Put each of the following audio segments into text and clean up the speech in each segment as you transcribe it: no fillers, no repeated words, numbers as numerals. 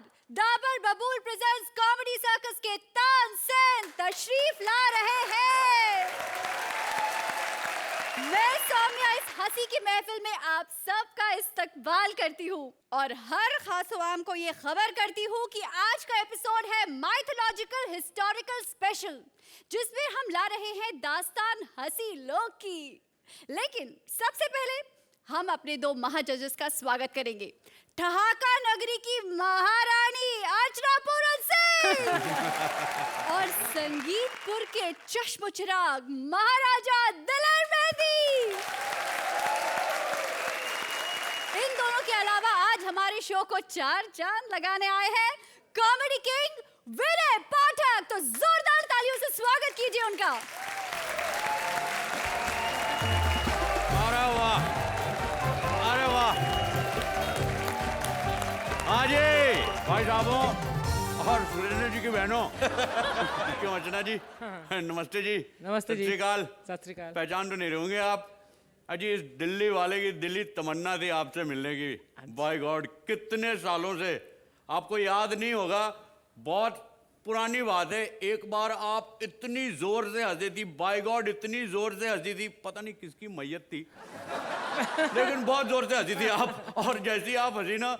बार डाबर बबूल presents comedy circus के तानसेन तशरीफ ला रहे हैं। मैं सौम्या इस हंसी की महफिल में आप सबका इस्तकबाल करती हूँ और हर खास आवाम को ये खबर करती हूँ कि आज का एपिसोड है माइथोलॉजिकल हिस्टोरिकल स्पेशल, जिसमें हम ला रहे हैं दास्तान हंसी लोग की। लेकिन सबसे पहले हम अपने दो महाजजेस का स्वागत करेंगे। ठहाका नगरी की महारानी अर्चना पूरन सिंह और संगीतपुर के चश्म चिराग महाराजा दिलेर मेहंदी। इन दोनों के अलावा आज हमारे शो को चार चांद लगाने आए हैं कॉमेडी किंग विनय पाठक। तो जोरदार तालियों से स्वागत कीजिए उनका। अरे वाह, अरे वाह। हाँ जी भाई साहबों और सुरेंद्र जी की बहनों। क्यों अर्चना जी, नमस्ते जी। नमस्ते जी। सत श्री अकाल। सत श्री अकाल। पहचान तो नहीं रहोगे आप। अजी इस दिल्ली वाले की दिल्ली तमन्ना थी आपसे मिलने की। बाय गॉड कितने सालों से, आपको याद नहीं होगा, बहुत पुरानी बात है। एक बार आप इतनी जोर से हंसी थी, बाय गॉड इतनी जोर से हंसी थी, पता नहीं किसकी मैयत थी लेकिन बहुत जोर से हंसी थी आप। और जैसी आप हंसी ना,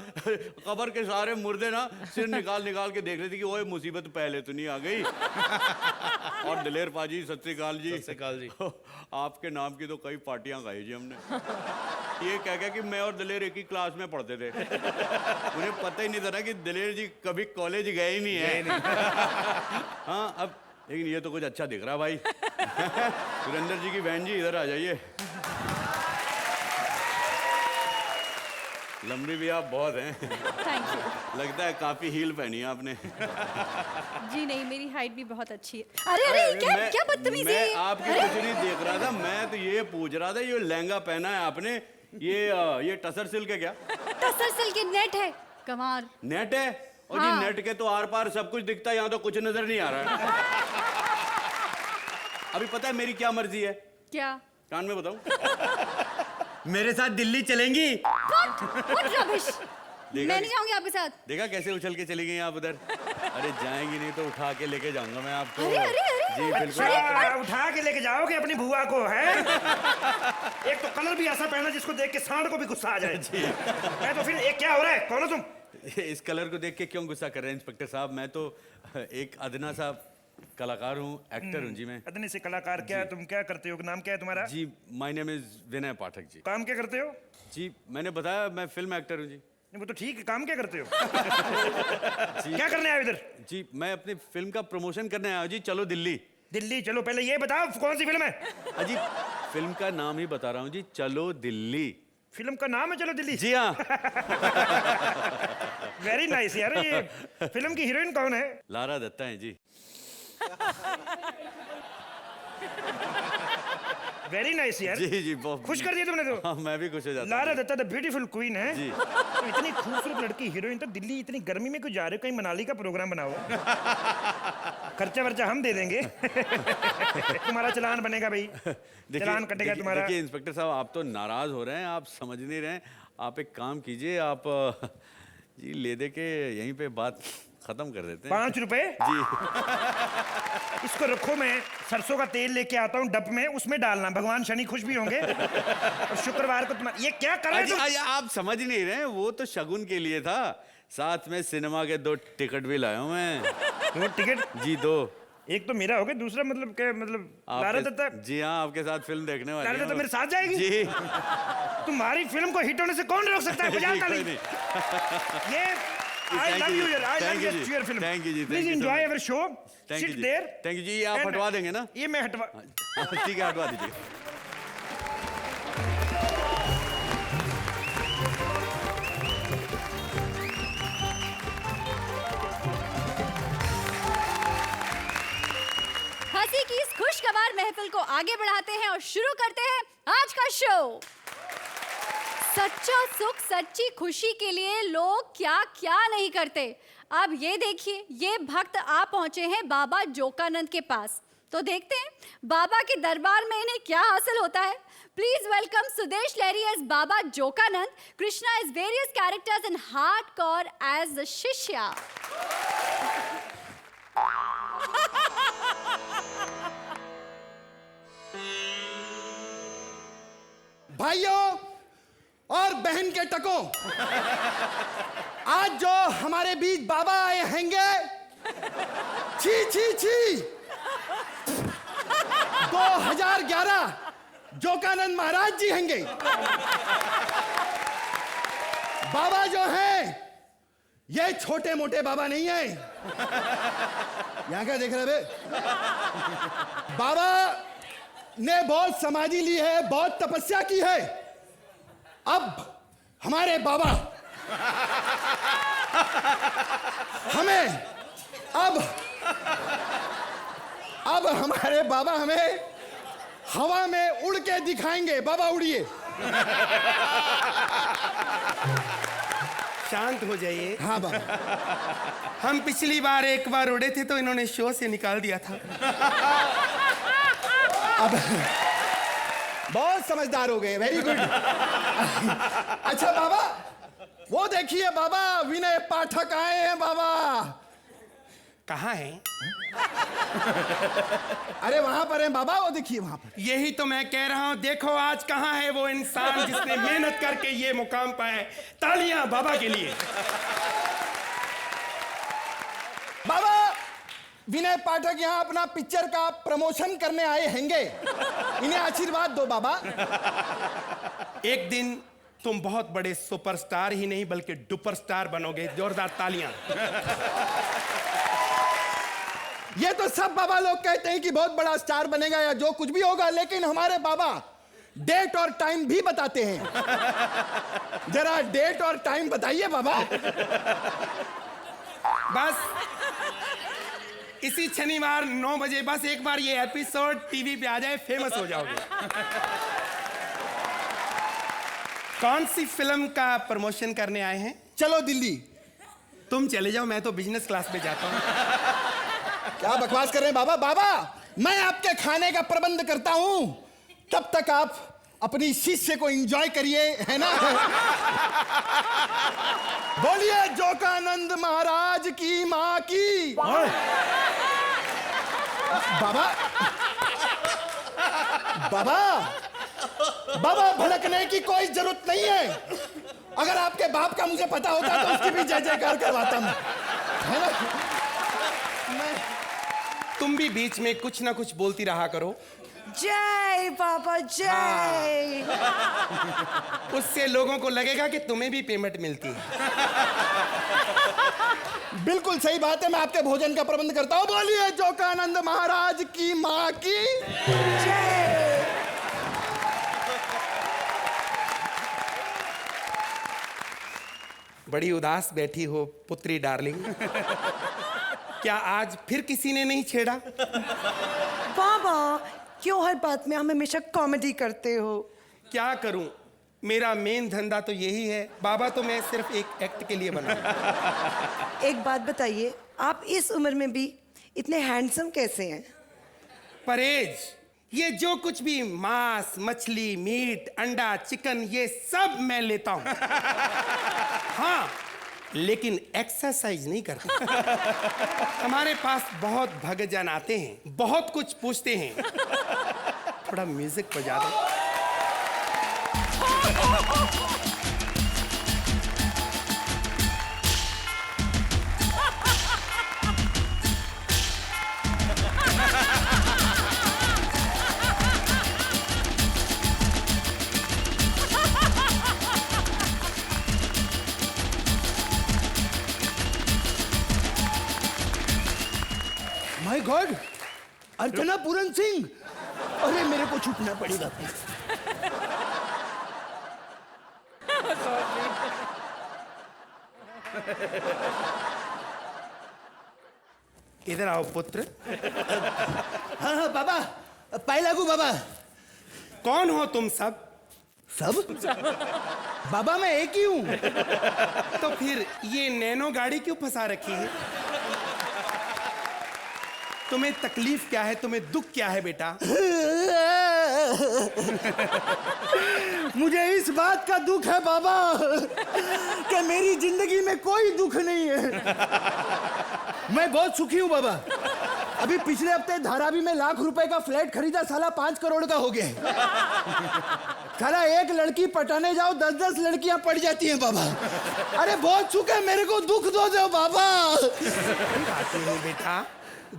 कब्र के सारे मुर्दे ना सिर निकाल निकाल के देख रहे थे कि ओए मुसीबत पहले तो नहीं आ गई। और दिलेर पाजी सत श्री अकाल जी। सत श्री अकाल जी। आपके नाम की तो कई पार्टियां खाई जी हमने। ये कह कि मैं और दिलेर एक ही क्लास में पढ़ते थे। मुझे पता ही नहीं था ना कि दिलेर जी कभी कॉलेज गए ही नहीं है। हाँ अब लेकिन ये तो कुछ अच्छा दिख रहा भाई। सुरेंद्र जी की बहन जी इधर आ जाइए। लंबी भी आप बहुत हैं। Thank you. लगता है काफी हील पहनी है आपने। जी नहीं, मेरी हाइट भी बहुत अच्छी है। अरे अरे क्या बदतमीजी है। मैं आपकी कुछ नहीं देख रहा था, मैं तो ये पूछ रहा था, ये लहंगा पहना है आपने, ये टसर सिल्क है क्या? टसर सिल्क की नेट है, कमाल। नेट है? और हाँ। जी नेट के तो आर पार सब कुछ दिखता है, यहाँ तो कुछ नजर नहीं आ रहा है। अभी पता है मेरी क्या मर्जी है? क्या? कान में बताऊं? मेरे साथ दिल्ली चलेंगी? What rubbish? मैं नहीं जाऊंगी आपके साथ। देखा कैसे उछल के चली गई आप उधर। अरे जाएंगी नहीं तो उठा के लेके जाऊंगा मैं आपको। अरे अरे अरे जी बिल्कुल। अच्छा, उठा के लेके जाओगे अपनी बुआ को, है? एक तो कलर भी ऐसा पहना जिसको देख के सांड को भी गुस्सा आ जाए। जी। है तो फिर एक क्या हो रहा है? कौन हो तुम? इस कलर को देख के क्यों गुस्सा कर रहे हैं इंस्पेक्टर साहब? मैं तो एक अदना सा कलाकार हूँ, एक्टर हूँ जी मैं। अदने से कलाकार क्या है? तुम क्या करते हो? नाम क्या है तुम्हारा? जी माय नेम इज विनय पाठक जी। काम क्या करते हो? जी मैंने बताया मैं फिल्म एक्टर हूँ जी। नहीं वो तो ठीक है, काम क्या करते हो? क्या करने आए हो इधर? जी मैं अपनी फिल्म का प्रमोशन करने आया हूँ जी। चलो दिल्ली। दिल्ली चलो, पहले ये बताओ कौन सी फिल्म है? अजी फिल्म का नाम ही बता रहा हूँ जी, चलो दिल्ली। फिल्म का नाम है चलो दिल्ली? जी हाँ। वेरी नाइस यार। ये फिल्म की हीरोइन कौन है? लारा दत्ता है जी। वेरी नाइस यार। जी जी बहुत खुश कर दिया तुमने तो। हाँ मैं भी खुश हो जाता हूँ। Lara Dutta the beautiful queen है जी। तो इतनी खूबसूरत लड़की हीरोइन, तो दिल्ली इतनी गर्मी में क्यों जा रहे हो? कहीं मनाली का प्रोग्राम बनाओ। खर्चा वर्चा हम दे देंगे। तुम्हारा चलान बनेगा भाई। चलान कटेगा तुम्हारा। देखिए इंस्पेक्टर साहब आप तो नाराज हो रहे हैं, आप समझ नहीं रहे हैं। आप एक काम कीजिए, आप जी ले दे के यहीं पे बात खत्म कर देते हैं। 5 रुपए जी। इसको रखो, मैं सरसों का तेल लेके आता हूँ डब में, उसमें डालना, भगवान शनि खुश भी होंगे। और शुक्रवार को तुम्हारा ये क्या कर रहे हो तुम? आप समझ नहीं रहे हैं, वो तो शगुन के लिए था। साथ में सिनेमा के 2 टिकट भी लाया हूँ मैं। 2 टिकट? जी 2। एक तो मेरा हो गया, दूसरा मतलब क्या? मतलब लारा दत्ता? जी हाँ आपके साथ फिल्म देखने वाली लारा है। दत्ता मेरे साथ जाएगी? जी। तुम्हारी फिल्म को हिट होने से कौन रोक सकता है? बजा ताली। ये I love you, I love your film. Thank you ji. Please enjoy our show. Sit there. Thank you जी। आप हटवा देंगे ना? ये मैं हटवा। ठीक है हटवा दीजिए। हंसी की इस खुशगवार महफिल को आगे बढ़ाते हैं और शुरू करते हैं आज का शो। सच्चा सुख सच्ची खुशी के लिए लोग क्या क्या नहीं करते। अब ये देखिए, ये भक्त आ पहुंचे हैं बाबा जोकानंद के पास। तो देखते हैं बाबा के दरबार में इन्हें क्या हासिल होता है। Please welcome Sudesh Lahri as Baba Jokanand, Krishna as various characters in hardcore as the Shishya. भाइयों और बहन के टकों, आज जो हमारे बीच बाबा आए हैंगे, छी छी छी, 2011 जोकानंद महाराज जी हैंगे। बाबा जो हैं ये छोटे मोटे बाबा नहीं है। यहां क्या देख रहे बे? बाबा ने बहुत समाधि ली है, बहुत तपस्या की है। अब हमारे बाबा हमें अब हमारे बाबा हमें हवा में उड़ के दिखाएंगे। बाबा उड़िए। शांत हो जाइए। हाँ बाबा। हम पिछली बार एक बार उड़े थे तो इन्होंने शो से निकाल दिया था। अब बहुत समझदार हो गए, वेरी गुड। अच्छा बाबा, वो देखिए बाबा, विनय पाठक आए हैं बाबा। कहाँ हैं? अरे वहां पर हैं बाबा, वो देखिए वहां पर। यही तो मैं कह रहा हूँ, देखो आज कहाँ है वो इंसान जिसने मेहनत करके ये मुकाम पाया। तालियां बाबा के लिए। बाबा, विनय पाठक यहाँ अपना पिक्चर का प्रमोशन करने आए हैंगे, इन्हें आशीर्वाद दो बाबा। एक दिन तुम बहुत बड़े सुपरस्टार ही नहीं बल्कि डुपर स्टार बनोगे। जोरदार तालियां। ये तो सब बाबा लोग कहते हैं कि बहुत बड़ा स्टार बनेगा या जो कुछ भी होगा, लेकिन हमारे बाबा डेट और टाइम भी बताते हैं। जरा डेट और टाइम बताइए बाबा। बस इसी शनिवार 9 बजे बस एक बार ये एपिसोड टीवी पे आ जाए, फेमस हो जाओगे। कौन सी फिल्म का प्रमोशन करने आए हैं? चलो दिल्ली। तुम चले जाओ, मैं तो बिजनेस क्लास में जाता हूँ। क्या बकवास कर रहे हैं बाबा? बाबा, मैं आपके खाने का प्रबंध करता हूं, तब तक आप अपनी शिष्य को एंजॉय करिए, है ना? बोलिए जोकानंद महाराज की माँ की। बाबा बाबा बाबा, भड़कने की कोई जरूरत नहीं है। अगर आपके बाप का मुझे पता होता तो उसकी भी जय जयकार करवाता मैं, है ना? तुम भी बीच में कुछ ना कुछ बोलती रहा करो। जय बाबा जय। उससे लोगों को लगेगा कि तुम्हें भी पेमेंट मिलती है। बिल्कुल सही बात है, मैं आपके भोजन का प्रबंध करता हूँ। बोलिए जोकानंद महाराज की माँ की जय। बड़ी उदास बैठी हो पुत्री डार्लिंग। क्या आज फिर किसी ने नहीं छेड़ा? बाबा, क्यों हर बात में हम हमेशा कॉमेडी करते हो? क्या करूं, मेरा मेन धंधा तो यही है। बाबा तो मैं सिर्फ एक एक्ट के लिए बना। एक बात बताइए, आप इस उम्र में भी इतने हैंडसम कैसे हैं? परहेज, ये जो कुछ भी मांस, मछली, मीट, अंडा, चिकन, ये सब मैं लेता हूं। हाँ, लेकिन एक्सरसाइज नहीं करता। हमारे पास बहुत भक्तजन आते हैं, बहुत कुछ पूछते हैं। थोड़ा म्यूजिक बजा दो। My God, Archana Puran Singh. अरे मेरे को छूटना पड़ेगा। इधर आओ पुत्र। हाँ हाँ बाबा, पाए लागू बाबा। कौन हो तुम सब? सब? बाबा मैं एक ही हूँ। तो फिर ये नैनो गाड़ी क्यों फंसा रखी है? तुम्हें तकलीफ क्या है, तुम्हें दुख क्या है बेटा? मुझे इस बात का दुख है बाबा कि मेरी जिंदगी में कोई दुख नहीं है। मैं बहुत सुखी हूँ बाबा। अभी पिछले हफ्ते धारावी में ₹1,00,000 का फ्लैट खरीदा, साला 5 करोड़ का हो गया। साला एक लड़की पटाने जाओ 10-10 लड़कियां पड़ जाती हैं बाबा। अरे बहुत सुख है, मेरे को दुख दो बाबा। बेटा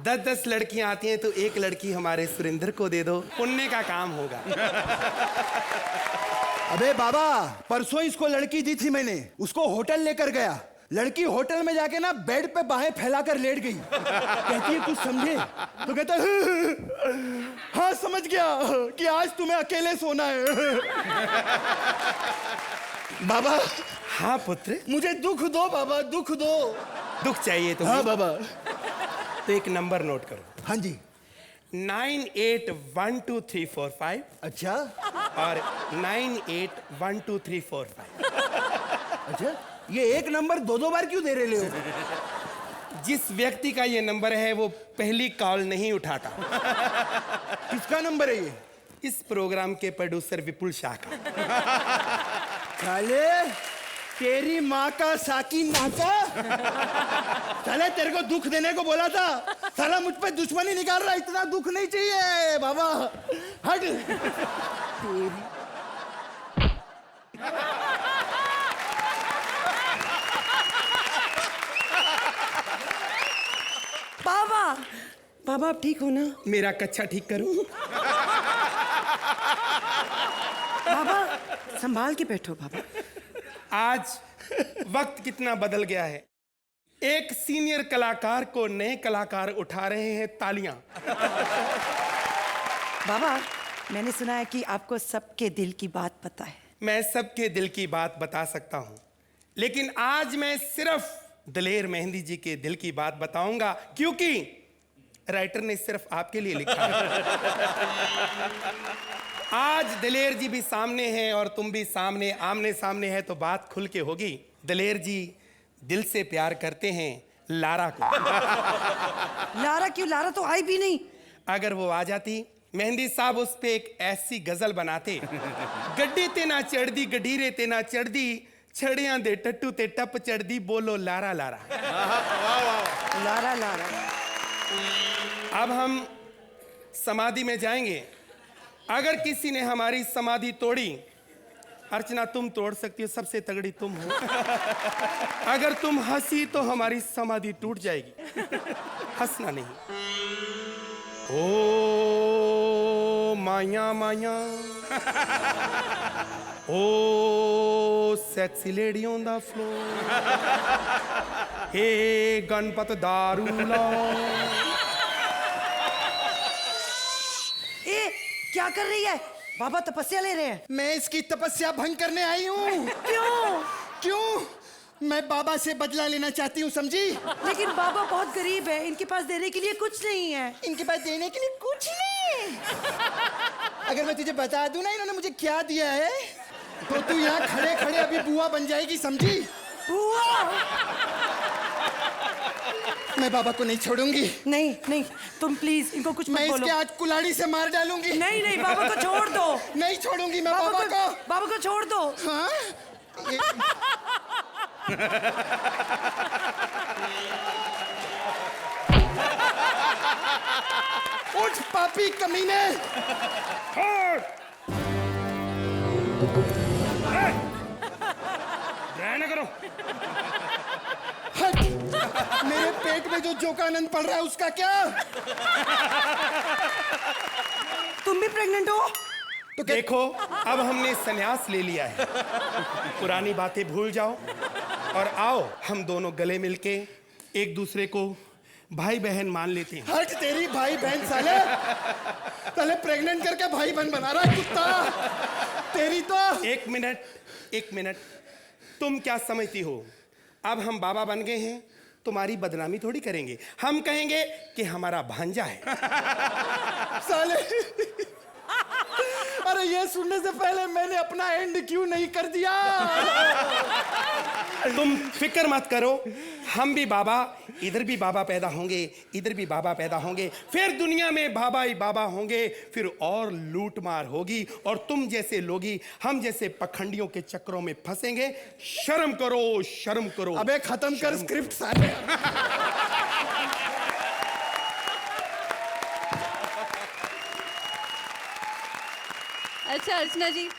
10-10 लड़कियां आती हैं तो एक लड़की हमारे सुरेंद्र को दे दो, पुण्य का काम होगा। अबे बाबा, परसों इसको लड़की दी थी मैंने, उसको होटल लेकर गया। लड़की होटल में जाके ना बेड पे बाहें फैलाकर लेट गई। कहती है कुछ समझे? तो कहता है हाँ समझ गया कि आज तुम्हें अकेले सोना है। बाबा। हाँ पुत्र। मुझे दुख दो बाबा, दुख दो। दुख चाहिए तुम्हें? हाँ बाबा। तो एक नंबर नोट करो। हाँ जी। 98122345। अच्छा। और 98122345। अच्छा, ये एक नंबर 2-2 बार क्यों दे रहे हो? जिस व्यक्ति का ये नंबर है वो पहली कॉल नहीं उठाता। किसका नंबर है ये? इस प्रोग्राम के प्रोड्यूसर विपुल शाह का। साले तेरी माँ का साकी नाका। साले तेरे को दुख देने को बोला था, साला मुझ पे दुश्मनी निकाल रहा। इतना दुख नहीं चाहिए बाबा, हट। बाबा, बाबा आप ठीक हो ना? मेरा कच्चा ठीक करूं? बाबा संभाल के बैठो बाबा। आज वक्त कितना बदल गया है। एक सीनियर कलाकार को नए कलाकार उठा रहे हैं तालियां। बाबा मैंने सुना है कि आपको सबके दिल की बात पता है। मैं सबके दिल की बात बता सकता हूं, लेकिन आज मैं सिर्फ दलेर मेहंदी जी के दिल की बात बताऊंगा, क्योंकि राइटर ने सिर्फ आपके लिए लिखा है। आज दलेर जी भी सामने हैं और तुम भी सामने, आमने सामने है तो बात खुल के होगी। दलेर जी दिल से प्यार करते हैं लारा को। लारा क्यों? लारा तो आई भी नहीं। अगर वो आ जाती, मेहंदी साहब उस पे एक ऐसी गजल बनाते। गड्डी ते ना चढ़दी, गडीरे ते ना चढ़दी, छड़ियां दे टट्टू ते टप चढ़दी, बोलो लारा लारा। Lara Lara. अब हम समाधि में जाएंगे। अगर किसी ने हमारी समाधि तोड़ी, अर्चना तुम तोड़ सकती हो, सबसे तगड़ी तुम हो। अगर तुम हंसी तो हमारी समाधि टूट जाएगी। हंसना नहीं। ओ माया माया, ओ sexy lady on the floor, hey Ganpat दारू लाओ। ए क्या कर रही है? बाबा तपस्या ले रहे हैं। मैं इसकी तपस्या भंग करने आई हूँ। क्यों? क्यों? मैं बाबा से बदला लेना चाहती हूँ, समझी? लेकिन बाबा बहुत गरीब है, इनके पास देने के लिए कुछ नहीं है। इनके पास देने के लिए कुछ नहीं। अगर मैं तुझे बता दूं ना इन्होंने मुझे क्या दिया है, तो तू यहाँ खड़े खड़े अभी बुआ बन जाएगी, समझी? बुआ? मैं बाबा को नहीं छोड़ूंगी। नहीं नहीं, तुम प्लीज इनको कुछ मत मैं बोलो। इसके आज कुल्हाड़ी से मार डालूंगी। नहीं नहीं, बाबा को छोड़ दो। नहीं छोड़ूंगी मैं बाबा को। बाबा को छोड़ दो। हाँ? उठ पापी कमीने। ना करो। हट। मेरे पेट में जो जोकानंद पड़ रहा है उसका क्या? तुम भी प्रेग्नेंट हो? तो देखो, अब हमने संन्यास ले लिया है। पुरानी बातें भूल जाओ और आओ हम दोनों गले मिलके एक दूसरे को भाई बहन मान लेते हैं। हट तेरी भाई बहन साले। साले प्रेग्नेंट करके भाई बहन बना रहा है कुत्ता। तेरी तो। एक मिनट, तुम क्या समझती हो? अब हम बाबा बन गए हैं, तुम्हारी बदनामी थोड़ी करेंगे। हम कहेंगे कि हमारा भांजा है। साले, अरे अरे ये सुनने से पहले मैंने अपना एंड क्यों नहीं कर दिया? तुम फिक्र मत करो, हम भी बाबा, इधर भी बाबा पैदा होंगे, इधर भी बाबा पैदा होंगे, फिर दुनिया में बाबा ही बाबा होंगे, फिर और लूट मार होगी, और तुम जैसे लोगी हम जैसे पखंडियों के चक्रों में फंसेंगे। शर्म करो, शर्म करो। अबे खत्म कर स्क्रिप्ट साले। अच्छा अर्चना जी,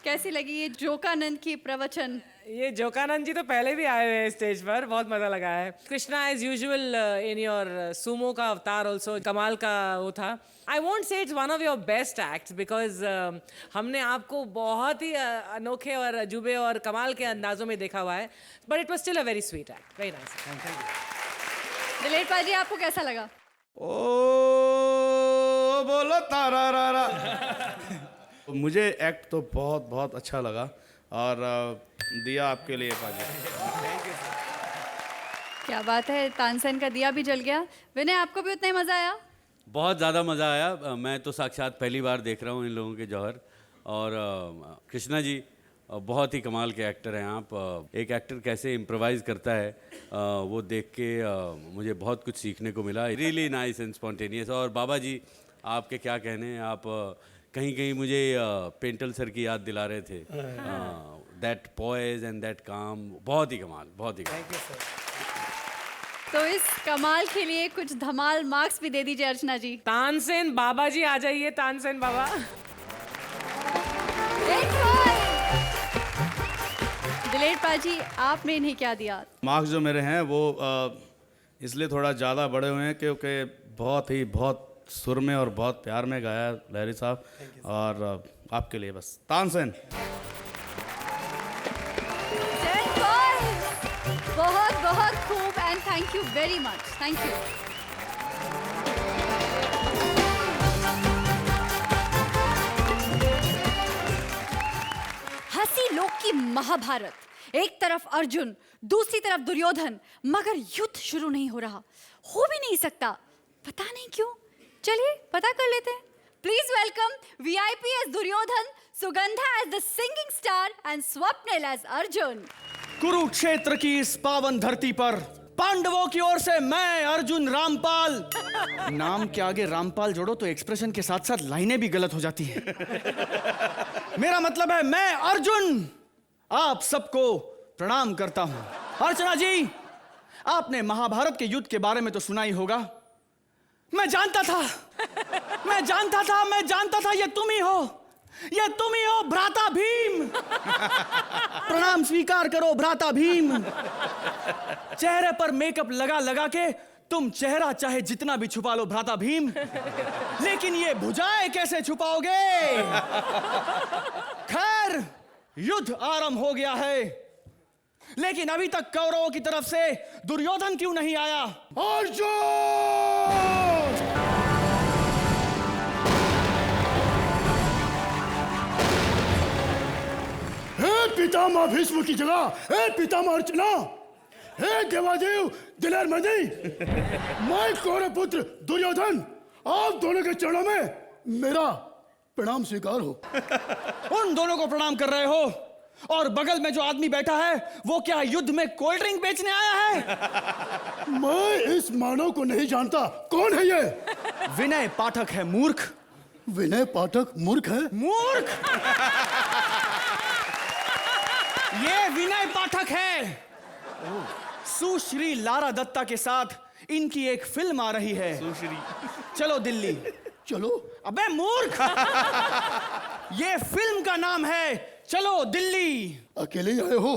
कैसी लगी ये जोकानंद की प्रवचन? ये जोकानंद जी तो पहले भी आए हुए हैं स्टेज पर, बहुत मजा लगा है। Krishna as usual in your sumo का अवतार ऑल्सो कमाल का वो था। I won't say it's one of your best acts because हमने आपको बहुत ही अनोखे और अजूबे और कमाल के अंदाजों में देखा हुआ है, but it was still a very sweet act, very nice. Dilip paaji, आपको कैसा लगा? ओ बोलो तारा रा रा। मुझे एक्ट तो बहुत बहुत अच्छा लगा और दिया आपके लिए पाजी। क्या बात है, तानसेन का दिया भी जल गया। विनय, आपको भी उतना ही मजा आया? बहुत ज़्यादा मज़ा आया। मैं तो साक्षात पहली बार देख रहा हूँ इन लोगों के जौहर। और कृष्णा जी बहुत ही कमाल के एक्टर हैं आप। एक एक्टर कैसे इम्प्रोवाइज़ करता है वो देख के मुझे बहुत कुछ सीखने को मिला। Really nice and spontaneous. और बाबा जी, आपके क्या कहने, आप कहीं कहीं मुझे पेंटल सर की याद दिला रहे थे। दैट पॉइज एंड दैट काम, बहुत ही कमाल, बहुत ही कमाल। तो इस कमाल के लिए कुछ धमाल मार्क्स भी दे दीजिए अर्चना जी। तानसेन बाबा जी आ जाइए, तानसेन बाबा। दिलीप पाजी, आपने इन्हें क्या दिया? मार्क्स जो मेरे हैं वो इसलिए थोड़ा ज़्यादा बड़े हुए हैं क्योंकि बहुत सुर में और बहुत प्यार में गाया लहरी साहब। और आपके लिए बस तानसेन। बहुत बहुत खूब and thank you very much. Thank you. हंसी लोक की महाभारत, एक तरफ अर्जुन, दूसरी तरफ दुर्योधन, मगर युद्ध शुरू नहीं हो रहा, हो भी नहीं सकता, पता नहीं क्यों। चलिए पता कर लेते हैं। Please welcome VIP as Duryodhan, Sugandha as the singing star and Swapnil as Arjun. Kurukshetra की इस पावन धरती पर पांडवों की ओर से मैं अर्जुन रामपाल। नाम के आगे रामपाल जोड़ो तो एक्सप्रेशन के साथ साथ लाइनें भी गलत हो जाती हैं। मेरा मतलब है मैं अर्जुन आप सबको प्रणाम करता हूं। अर्चना जी, आपने महाभारत के युद्ध के बारे में तो सुना ही होगा। मैं जानता था ये तुम ही हो भ्राता भीम। प्रणाम स्वीकार करो भ्राता भीम। चेहरे पर मेकअप लगा के तुम चेहरा चाहे जितना भी छुपा लो भ्राता भीम, लेकिन ये भुजाएं कैसे छुपाओगे? खैर, युद्ध आरंभ हो गया है, लेकिन अभी तक कौरवों की तरफ से दुर्योधन क्यों नहीं आया? अर्जुन! हे पितामह भीष्म की जगह, हे पितामह अर्चना, हे देवादेव दिलेर मर्दी, मैं कौरव पुत्र दुर्योधन आप दोनों के चरणों में मेरा प्रणाम स्वीकार हो। उन दोनों को प्रणाम कर रहे हो, और बगल में जो आदमी बैठा है वो क्या युद्ध में कोल्ड ड्रिंक बेचने आया है? मैं इस मानव को नहीं जानता, कौन है ये? विनय पाठक है मूर्ख। विनय पाठक मूर्ख है? मूर्ख! ये विनय पाठक है। सुश्री लारा दत्ता के साथ इनकी एक फिल्म आ रही है, सुश्री चलो दिल्ली। चलो। अबे मूर्ख! ये फिल्म का नाम है चलो दिल्ली। अकेले ही आए हो?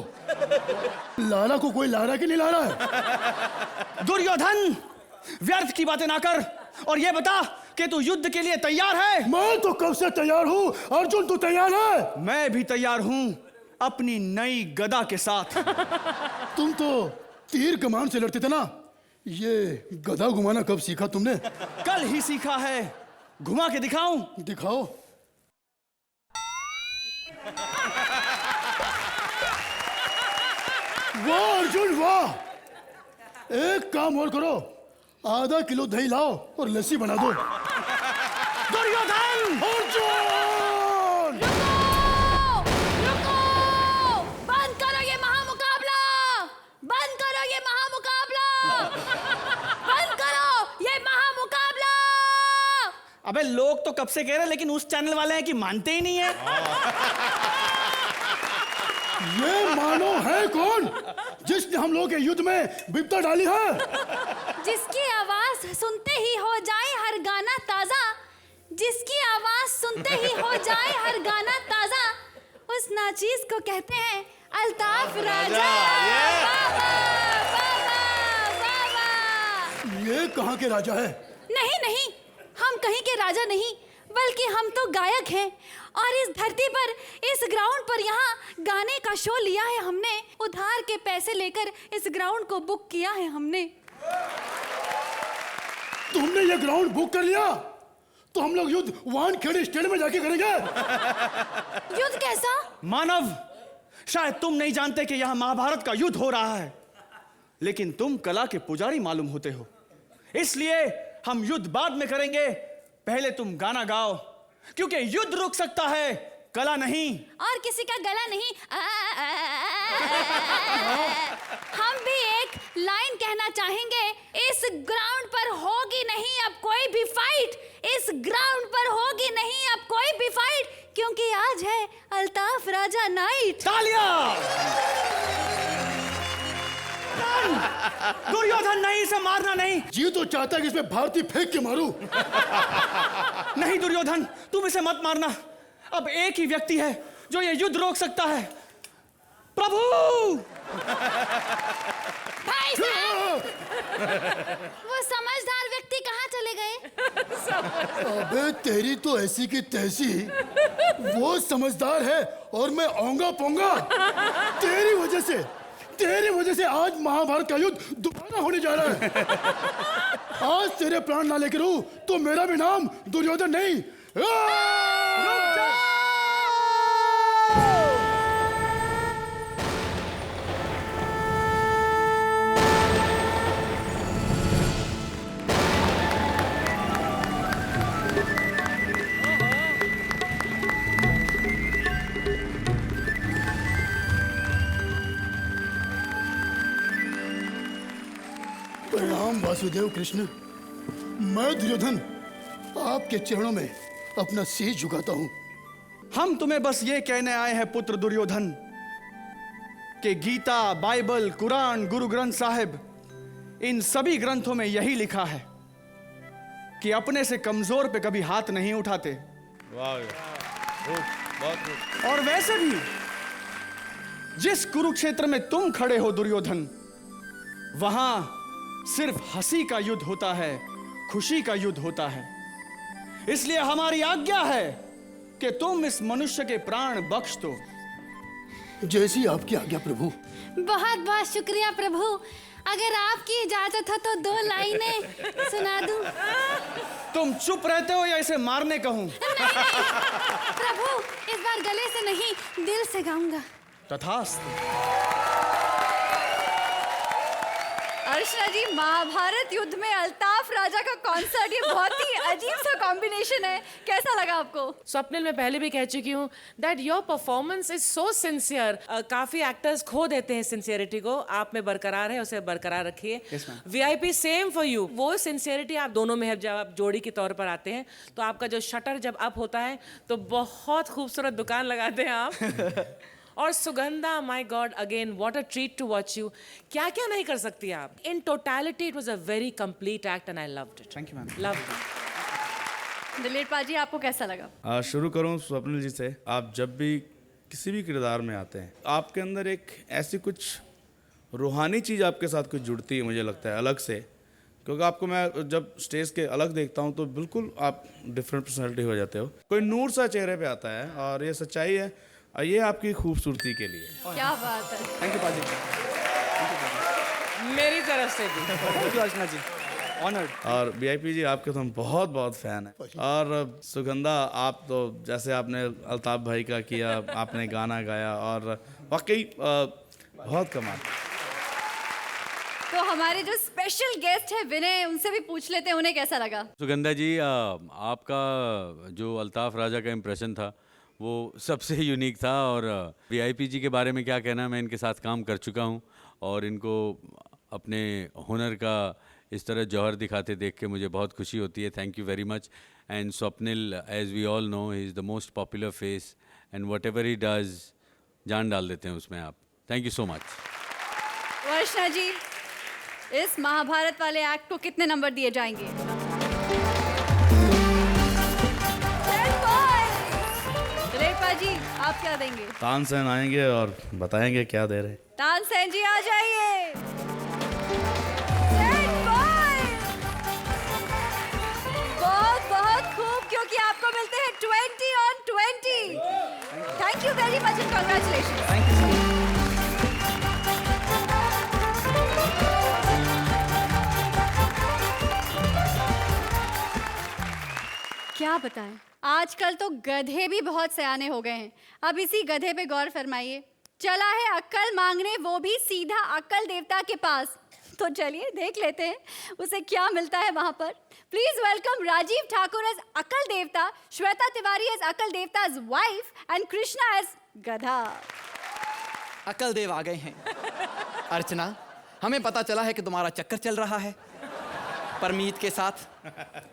लारा को कोई लारा की नहीं ला रहा है? दुर्योधन, व्यर्थ की बातें ना कर और ये बता कि तू युद्ध के लिए तैयार है? मैं तो कब से तैयार हूं। अर्जुन, तू तैयार है? मैं भी तैयार हूं, अपनी नई गदा के साथ। तुम तो तीर कमान से लड़ते थे ना, ये गदा घुमाना कब सीखा तुमने? कल ही सीखा है। घुमा के दिखाऊं? दिखाओ। वाह अर्जुन वाह! एक काम और करो, आधा किलो दही लाओ और लस्सी बना दो। दुर्योधन! अर्जुन! बंद करो ये महामुकाबला। अबे लोग तो कब से कह रहे हैं, लेकिन उस चैनल वाले हैं कि मानते ही नहीं है। ये मानो है कौन जिसने हम लोग के युद्ध में विपदा डाली है? जिसकी आवाज सुनते ही हो जाए हर गाना ताजा, जिसकी आवाज सुनते ही हो जाए हर गाना ताजा, उस नाचीज को कहते हैं अल्ताफ राजा। बाबा, बाबा, बाबा। ये कहाँ के राजा है? नहीं नहीं, हम कहीं के राजा नहीं, बल्कि हम तो गायक हैं और इस धरती पर, इस ग्राउंड पर यहाँ गाने का शो लिया है हमने। उधार के पैसे लेकर इस ग्राउंड को बुक किया है हमने। तुमने ये ग्राउंड बुक कर लिया तो हम लोग युद्ध वानखेड़े स्टेडियम में जाके करेंगे। युद्ध कैसा? मानव, शायद तुम नहीं जानते कि यहाँ महाभारत का युद्ध हो रहा है, लेकिन तुम कला के पुजारी मालूम होते हो, इसलिए हम युद्ध बाद में करेंगे। पहले तुम गाना गाओ, क्योंकि युद्ध रुक सकता है, कला नहीं। और किसी का गला नहीं। हम भी एक लाइन कहना चाहेंगे, इस ग्राउंड पर होगी नहीं अब कोई भी फाइट, इस ग्राउंड पर होगी नहीं अब कोई भी फाइट, क्योंकि आज है अल्ताफ राजा नाइट। तालियां! दुर्योधन नहीं, इसे मारना नहीं। जी तो चाहता है कि इसमें भारती फेंक के मारूं। नहीं दुर्योधन, तुम इसे मत मारना। अब एक ही व्यक्ति है जो ये युद्ध रोक सकता है, प्रभु। भाई साहब, वो समझदार व्यक्ति कहाँ चले गए? अबे तेरी तो ऐसी की तैसी, वो समझदार है और मैं औंगा पोंगा। तेरी वजह से आज महाभारत का युद्ध दोबारा होने जा रहा है। आज तेरे प्राण ना लेकर हूं तो मेरा भी नाम दुर्योधन नहीं। प्रणाम वासुदेव कृष्ण। मैं दुर्योधन आपके चरणों में अपना शीश झुकाता हूं। हम तुम्हें बस ये कहने आए हैं पुत्र दुर्योधन कि गीता, बाइबल, कुरान, गुरु ग्रंथ साहिब, इन सभी ग्रंथों में यही लिखा है कि अपने से कमजोर पे कभी हाथ नहीं उठाते। और वैसे भी जिस कुरुक्षेत्र में तुम खड़े हो दुर्योधन, वहां सिर्फ हंसी का युद्ध होता है, खुशी का युद्ध होता है। इसलिए हमारी आज्ञा है कि तुम इस मनुष्य के प्राण बख्श दो। जैसी आपकी आज्ञा प्रभु। बहुत बहुत शुक्रिया प्रभु। अगर आपकी इजाजत हो तो 2 लाइनें सुना दूं। तुम चुप रहते हो या इसे मारने कहूं? नहीं, प्रभु, इस बार गले से नहीं, दिल से गाऊंगा। तथास्तु। अर्चना जी, महाभारत युद्ध में अल्ताफ राजा का कॉन्सर्ट, ये बहुत ही अजीब सा कॉम्बिनेशन है, कैसा लगा आपको? स्वप्निल, मैं पहले भी कह चुकी हूँ that your performance is so sincere. काफी एक्टर्स खो देते हैं सिंसियरिटी को, आप में बरकरार है, उसे बरकरार रखिए। VIP same for you. वो सिंसियरिटी आप दोनों में है। जब आप जोड़ी के तौर पर आते हैं तो आपका जो शटर जब अप होता है तो बहुत खूबसूरत दुकान लगाते हैं आप। और Sugandha, my god, again what a treat to watch you. क्या क्या नहीं कर सकती आप। In totality it was a very complete act and I loved it. Thank you ma'am. Loved it. Dilip paaji, आपको कैसा लगा? शुरू करूं स्वप्निल जी से। आप जब भी किसी भी किरदार में आते हैं, आपके अंदर एक ऐसी कुछ रूहानी चीज़ आपके साथ कुछ जुड़ती है, मुझे लगता है अलग से। क्योंकि आपको मैं जब स्टेज के अलग देखता हूं तो बिल्कुल आप डिफरेंट पर्सनैलिटी हो जाते हो। कोई नूर सा चेहरे पे आता है और ये सच्चाई है, और ये आपकी खूबसूरती के लिए। क्या बात है। थैंक यू पाजी। मेरी तरफ से भी thank you Archana ji, honoured. और VIP जी, आपके तो हम बहुत बहुत फैन हैं। और सुगंधा, आप तो जैसे आपने अल्ताफ भाई का किया, आपने गाना गाया और वाकई बहुत कमाल। तो हमारे जो स्पेशल गेस्ट है विनय, उनसे भी पूछ लेते हैं उन्हें कैसा लगा। सुगंधा जी, आपका जो अल्ताफ राजा का इम्प्रेशन था वो सबसे यूनिक था। और VIP जी के बारे में क्या कहना, मैं इनके साथ काम कर चुका हूँ और इनको अपने हुनर का इस तरह जौहर दिखाते देख के मुझे बहुत खुशी होती है. Thank you very much. And Swapnil, as we all know, he is the most popular face and whatever he does जान डाल देते हैं उसमें आप. Thank you so much. Varsha ji, इस महाभारत वाले एक्ट को कितने नंबर दिए जाएंगे? 10 points. दिलीप जी, आप क्या देंगे? तानसेन आएंगे और बताएंगे क्या दे रहे. तानसेन जी आ जाइए. 10 points. बहुत बहुत खूब, क्योंकि आपको मिलते हैं 20 on 20. Thank you very much and congratulations. Thank you. क्या बताएं, आजकल तो गधे भी बहुत सयाने हो गए हैं. अब इसी गधे पे गौर फरमाइए. चला है अक्ल मांगने, वो भी सीधा अक्ल देवता के पास. तो चलिए देख लेते हैं उसे क्या मिलता है वहां पर. Please welcome Rajiv Thakur as अक्ल देवता, श्वेता तिवारी एज अक्ल देवता's वाइफ एंड कृष्णा एज गधा. अकल देव आ गए हैं. अर्चना, हमें पता चला है कि तुम्हारा चक्कर चल रहा है परमीत के साथ.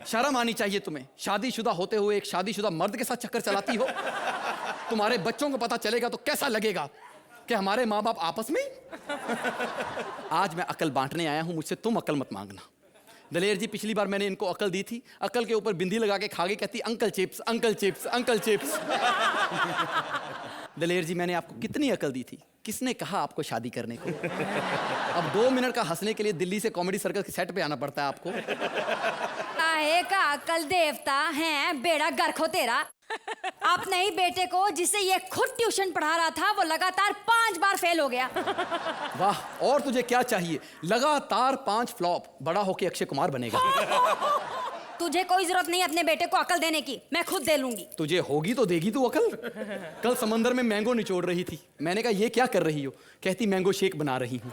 शर्म आनी चाहिए तुम्हें. शादीशुदा होते हुए एक शादीशुदा मर्द के साथ चक्कर चलाती हो. तुम्हारे बच्चों को पता चलेगा तो कैसा लगेगा कि हमारे माँ बाप आपस में. आज मैं अकल बांटने आया हूं, मुझसे तुम अकल मत मांगना. दलेर जी, पिछली बार मैंने इनको अकल दी थी, अकल के ऊपर बिंदी लगा के खा गई, कहती uncle chips uncle chips uncle chips. Daler ji, मैंने आपको कितनी अकल दी थी? किसने कहा आपको शादी करने को? अब 2 मिनट का हंसने के लिए दिल्ली से कॉमेडी सर्कस के सेट पे आना पड़ता है आपको. काहे का अकल देवता है, बेड़ा गर्क हो तेरा. अपने ही बेटे को, जिसे ये खुद ट्यूशन पढ़ा रहा था, वो लगातार 5 बार फेल हो गया. वाह, और तुझे क्या चाहिए? लगातार 5 फ्लॉप. बड़ा होके अक्षय कुमार बनेगा. तुझे कोई जरूरत नहीं अपने बेटे को अकल देने की, मैं खुद दे लूंगी. तुझे होगी तो देगी तू अकल. कल समंदर में मैंगो निचोड़ रही थी. मैंने कहा ये क्या कर रही हो? कहती मैंगो शेक बना रही हूँ.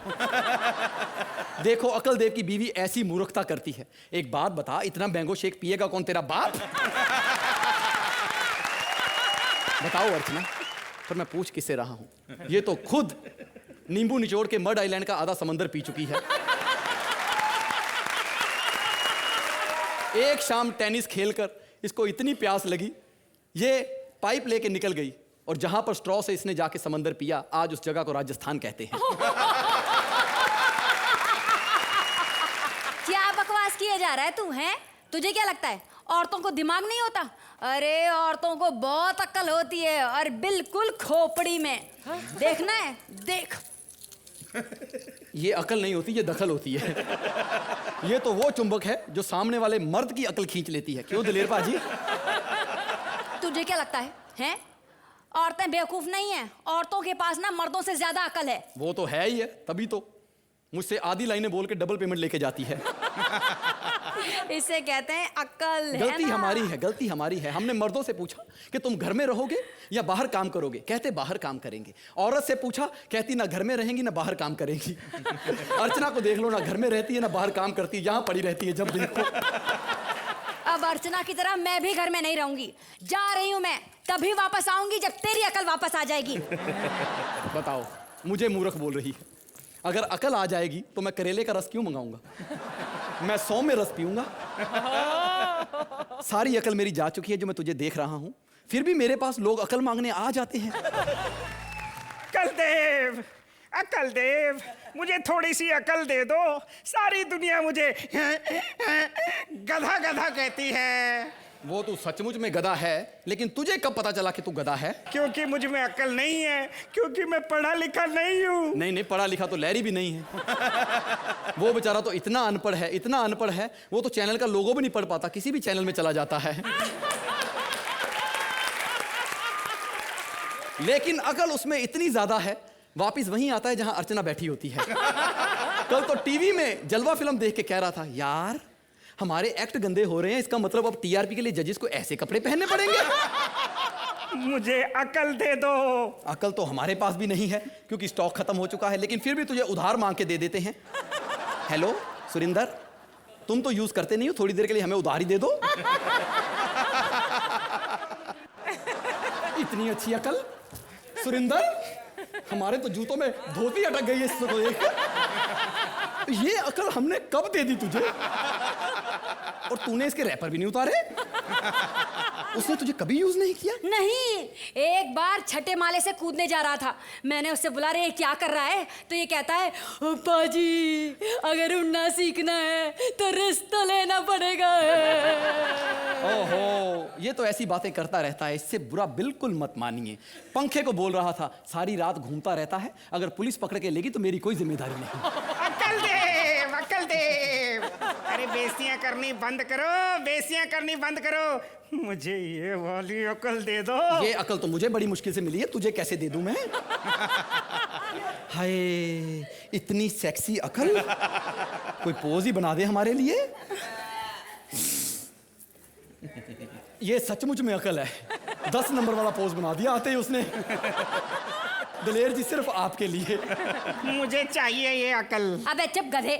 देखो, अकल देव की बीवी ऐसी मूर्खता करती है. एक बात बता, इतना मैंगो शेक पिएगा कौन? तेरा बाप. बताओ अर्चना, पर मैं पूछ किससे रहा हूं? ये तो खुद नींबू निचोड़ के मड आइलैंड का आधा समंदर पी चुकी है. एक शाम टेनिस खेलकर इसको इतनी प्यास लगी, ये पाइप लेके निकल गई, और जहां पर स्ट्रॉ से इसने जाके समंदर पिया, आज उस जगह को राजस्थान कहते हैं. क्या बकवास किए जा रहा है तू? है तुझे क्या लगता है औरतों को दिमाग नहीं होता? अरे औरतों को बहुत अक्ल होती है, और बिल्कुल खोपड़ी में. देखना है देख. ये अकल नहीं होती, ये दखल होती है. ये तो वो चुंबक है जो सामने वाले मर्द की अकल खींच लेती है. क्यों दलेर पाजी? तुझे क्या लगता है? हैं? औरतें बेवकूफ नहीं है. औरतों के पास ना मर्दों से ज्यादा अकल है. वो तो है ही है, तभी तो मुझसे आधी लाइनें बोल के डबल पेमेंट लेके जाती है. इसे कहते हैं अक्ल. गलती हमारी है, गलती हमारी है. हमने मर्दों से पूछा कि तुम घर में रहोगे या बाहर काम करोगे? कहते बाहर काम करेंगे. औरत से पूछा, कहती ना घर में रहेंगी ना बाहर काम करेंगी. अर्चना को देख लो, ना घर में रहती है ना बाहर काम करती है, यहाँ पड़ी रहती है जब देखो. अब अर्चना की तरह मैं भी घर में नहीं रहूंगी. जा रही हूं मैं, तभी वापस आऊंगी जब तेरी अकल वापस आ जाएगी. बताओ, मुझे मूर्ख बोल रही है. अगर अकल आ जाएगी तो मैं करेले का रस क्यों मंगाऊंगा? मैं 100 में रस पीऊंगा. सारी अकल मेरी जा चुकी है जो मैं तुझे देख रहा हूं, फिर भी मेरे पास लोग अकल मांगने आ जाते हैं. अकलदेव, अकलदेव, मुझे थोड़ी सी अकल दे दो. सारी दुनिया मुझे गधा गधा कहती है. वो तू सचमुच में गधा है, लेकिन तुझे कब पता चला कि तू गधा है? क्योंकि मुझ में अकल नहीं है, क्योंकि मैं पढ़ा लिखा नहीं हूँ. नहीं, पढ़ा लिखा तो लहरी भी नहीं है. वो बेचारा तो इतना अनपढ़ है, इतना अनपढ़ है, वो तो चैनल का लोगो भी नहीं पढ़ पाता, किसी भी चैनल में चला जाता है. लेकिन अकल उसमें इतनी ज्यादा है, वापिस वहीं आता है जहां अर्चना बैठी होती है. कल तो टीवी में जलवा फिल्म देख के कह रहा था, यार हमारे एक्ट गंदे हो रहे हैं, इसका मतलब अब टीआरपी के लिए जजेस को ऐसे कपड़े पहनने पड़ेंगे. मुझे अकल दे दो. अकल तो हमारे पास भी नहीं है, क्योंकि स्टॉक खत्म हो चुका है, लेकिन फिर भी तुझे उधार मांग के दे देते हैं. हेलो सुरिंदर, तुम तो यूज करते नहीं हो, थोड़ी देर के लिए हमें उधार ही दे दो. इतनी अच्छी अकल सुरिंदर, हमारे तो जूतों में धोती अटक गई है इसको देख. ये अकल हमने कब दे दी तुझे? और तूने इसके रैपर भी नहीं उतारे? उसने तुझे कभी यूज नहीं किया? नहीं, एक बार छठे माले से कूदने जा रहा था, मैंने उससे बोला रे क्या कर रहा है, तो ये कहता है पाजी अगर उड़ना सीखना है तो रिस्क तो लेना पड़ेगा। ओहो, ये तो ऐसी बातें करता रहता है, इससे बुरा बिल्कुल मत मानिए। पंखे को बोल रहा था सारी रात घूमता रहता है, अगर पुलिस पकड़ के लेगी तो मेरी कोई जिम्मेदारी नहीं। अक्ल देव, अक्ल देव। अरे बेइज्जतियां करनी बंद करो, बेइज्जतियां करनी बंद करो, मुझे ये वाली अकल दे दो। ये अकल तो मुझे बड़ी मुश्किल से मिली है, तुझे कैसे दे दूं मैं? हाय, इतनी सेक्सी अकल, कोई पोज ही बना दे हमारे लिए। ये सचमुच में अकल है, 10 नंबर वाला पोज बना दिया आते ही उसने। दिलेर जी सिर्फ आपके लिए। मुझे चाहिए ये अकल। अबे चुप गधे।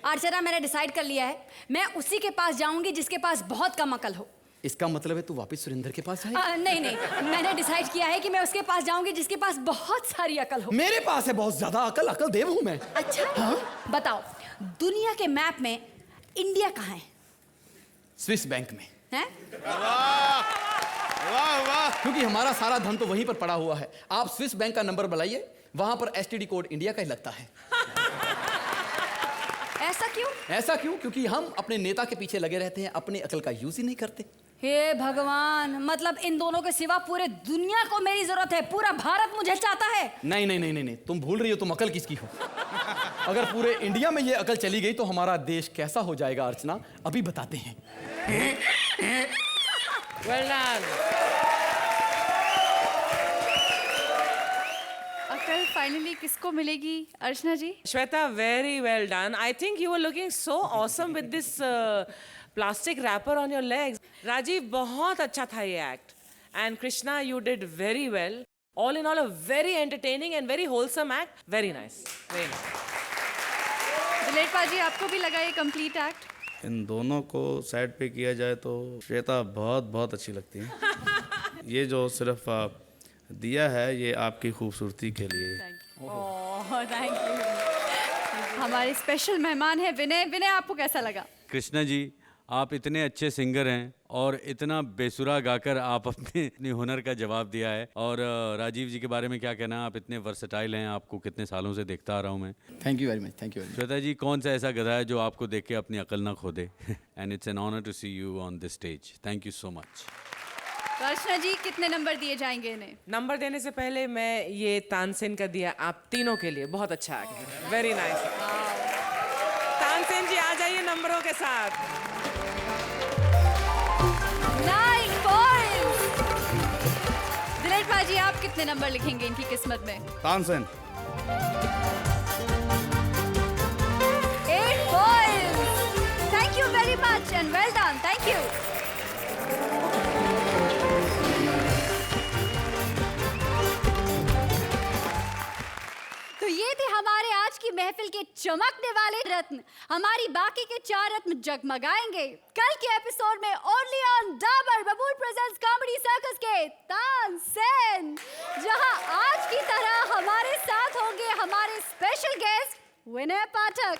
अर्चना, मैंने डिसाइड कर लिया है, मैं उसी के पास जाऊंगी जिसके पास बहुत कम अकल हो। इसका मतलब है तू वापस सुरेंद्र के पास जाएगी? नहीं नहीं, मैंने डिसाइड किया है कि मैं उसके पास जाऊंगी जिसके पास बहुत सारी अकल हो। मेरे पास है बहुत ज्यादा अकल, अकल देव हूं मैं। अच्छा हाँ? बताओ, दुनिया के मैप में इंडिया कहाँ है? स्विस बैंक में हैं? वाह वाह। क्योंकि हमारा सारा धन तो वहीं पर पड़ा हुआ है। आप स्विस बैंक का नंबर बुलाइए, वहां पर एसटीडी कोड इंडिया का ही लगता है। ऐसा क्यों? ऐसा क्यों? क्योंकि हम अपने नेता के पीछे लगे रहते हैं, अपनी अकल का यूज ही नहीं करते। हे भगवान, मतलब इन दोनों के सिवा पूरे दुनिया को मेरी जरूरत है, पूरा भारत मुझे चाहता है। नहीं नहीं नहीं नहीं नहीं, तुम भूल रही हो तुम अकल किसकी हो। अगर पूरे इंडिया में ये अकल चली गई तो हमारा देश कैसा हो जाएगा अर्चना, अभी बताते हैं। Well done. अकल फाइनली किसको मिलेगी अर्चना जी? Shweta, very well done. I think you were looking so awesome with this plastic wrapper on your legs. Rajiv, बहुत अच्छा था ये act. And Krishna, you did very well. All in all, a very entertaining and very wholesome act. Very nice. Very nice. दिलेर पाजी, आपको भी लगा ये कंप्लीट एक्ट? इन दोनों को साइड पे किया जाए तो श्वेता बहुत बहुत अच्छी लगती है। ये जो सिर्फ दिया है ये आपकी खूबसूरती के लिए। Thank you. हमारे स्पेशल मेहमान है विनय। विनय, आपको कैसा लगा? कृष्णा जी, आप इतने अच्छे सिंगर हैं और इतना बेसुरा गाकर आप अपने हुनर का जवाब दिया है। और राजीव जी के बारे में क्या कहना है? आप इतने वर्सेटाइल हैं, आपको कितने सालों से देखता आ रहा हूँ मैं। Thank you very much, thank you very much. Shweta ji, कौन सा ऐसा गधा है जो आपको देख के अपनी अकल ना खो दे? And it's an honour to see you on this stage. Thank you so much. तो अर्चना जी, कितने नंबर दिए जाएंगे इन्हें? नंबर देने से पहले मैं ये तानसेन का दिया आप तीनों के लिए। बहुत अच्छा एक्ट, वेरी नाइस। तानसेन जी आ जाइए नंबरों के साथ। 9 points। दिलेर पाजी, आप कितने नंबर लिखेंगे इनकी किस्मत में? Tansen 8 points। Thank you very much and well done. Thank you. तो ये थे हमारे आज की महफिल के चमकने वाले रत्न। हमारी बाकी के 4 रत्न जगमगाएंगे कल के एपिसोड में ओनली ऑन डाबर बबूल प्रेजेंट्स कॉमेडी सर्कस के तानसेन, जहां आज की तरह हमारे साथ होंगे हमारे स्पेशल गेस्ट विनय पाठक।